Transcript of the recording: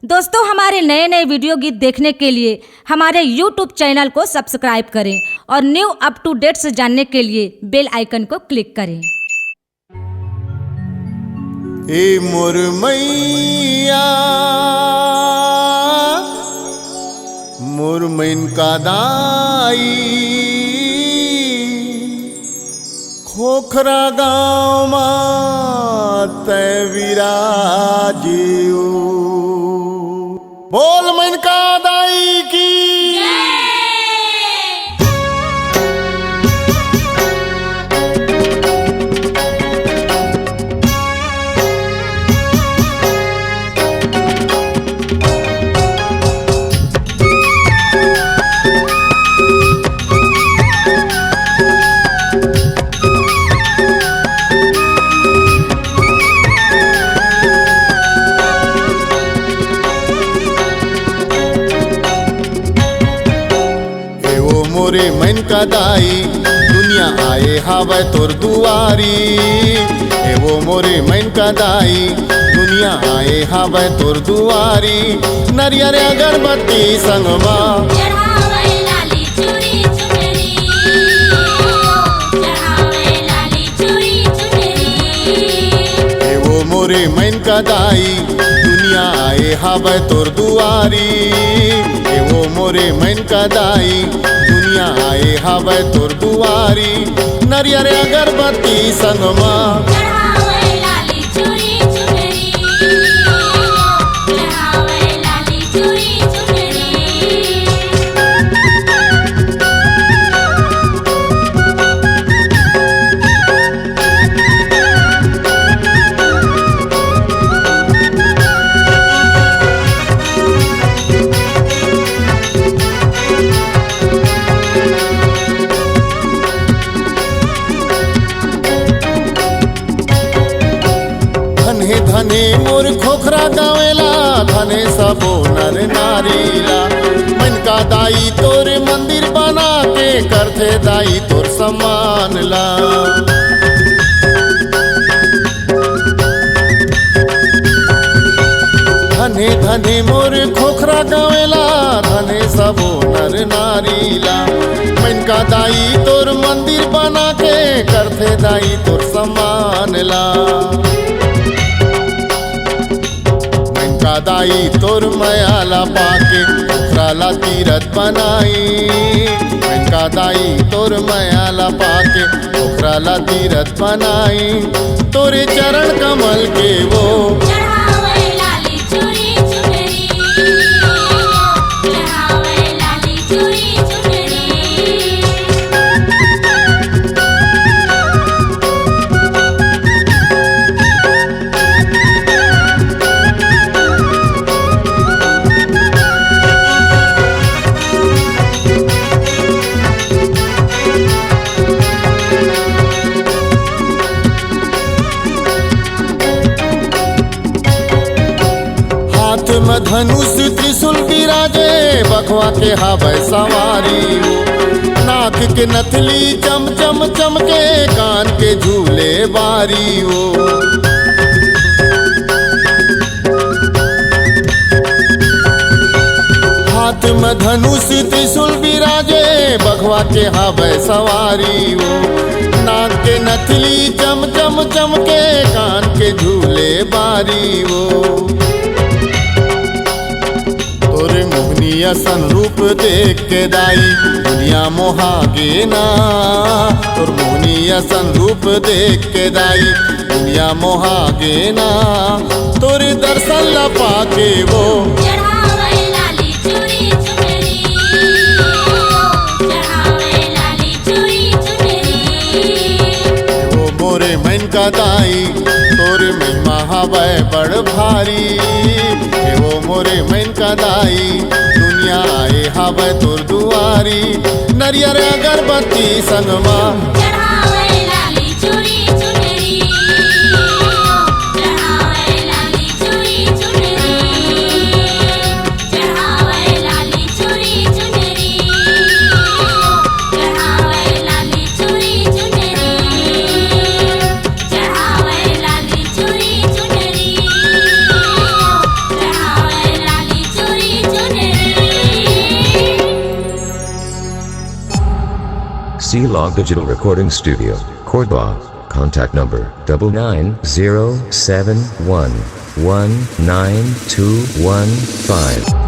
दोस्तों, हमारे नए नए वीडियो गीत देखने के लिए हमारे YouTube चैनल को सब्सक्राइब करें और न्यू अप टू डेट्स जानने के लिए बेल आइकन को क्लिक करें। ए मोर मैया मोर मैन का दाई खोखरा गाँव में तय विराजियो बोल मैन का दाई की मोरे मन का दाई दुनिया आए हावे तोर दुआरी ए वो मोरे मन का दाई दुनिया आए हावे तोर दुआरी नरियर अगरबत्ती संगमा चढ़ावे लाली चूड़ी चुनरी चढ़ावे लाली चूड़ी चुनरी ए वो मोरे मन का दाई दुनिया आए हावे तोर दुआरी ए वो मोरे मन का दाई दुनिया आए हावे तोर दुआरी नरियर अगरबत्ती संगमा चढ़ावे लाली चूड़ी चुनरी चढ़ावे लाली चूड़ी चुनरी धने मोर खोखरा गावेला धने सबो नर नारीला मन का दाई तोर मंदिर बना के करथे दाई तोर सम्मान ला धने धने मोर खोखरा गावेला धने सबो नर नारीला मन का दाई तोर मंदिर बना के करथे दाई तोर सम्मान ला दाई तोर मयाला पाके ओकराला तीरथ बनाई का दाई तोर मयाला पाके ओकराला तीरथ बनाई तोरे चरण कमल के वो चढ़ावे लाली चूड़ी चुनरी चढ़ावे लाली चूड़ी चुनरी धनुष त्रिशूल विराजे बखवा के हावे सवारी नाक के नथली चम चम चमके कान के झूले बारी हो हाथ में धनुष त्रिशूल विराजे बखवा के हावे सवारी हो नाक के नथली चम चम चमके कान के झूले बारी हो तोरे मोहनी असन रूप देख के दाई दुनिया मोहागे ना तोर मोहनी असन रूप देख के दाई दुनिया मोहागे ना तोरे दर्शन ला पाके वो चढ़ावे लाली चूड़ी चुनरी चढ़ावे लाली चूड़ी चुनरी वो मोरे मन का दाई तोरे महिमा हवे बड़ भारी वो मोरे मन का दाई दुनिया आए हावे तोर दुआरी नरियर अगरबत्ती संगमा चढ़ावे लाली चूड़ी चुनरी चढ़ावे लाली चूड़ी चुनरी चढ़ावे लाली चूड़ी चुनरी चढ़ावे लाली चूड़ी चुनरी चढ़ावे लाली चूड़ी चुनरी चढ़ावे C-Log Digital Recording Studio, Cordoba. Contact number 9907119215.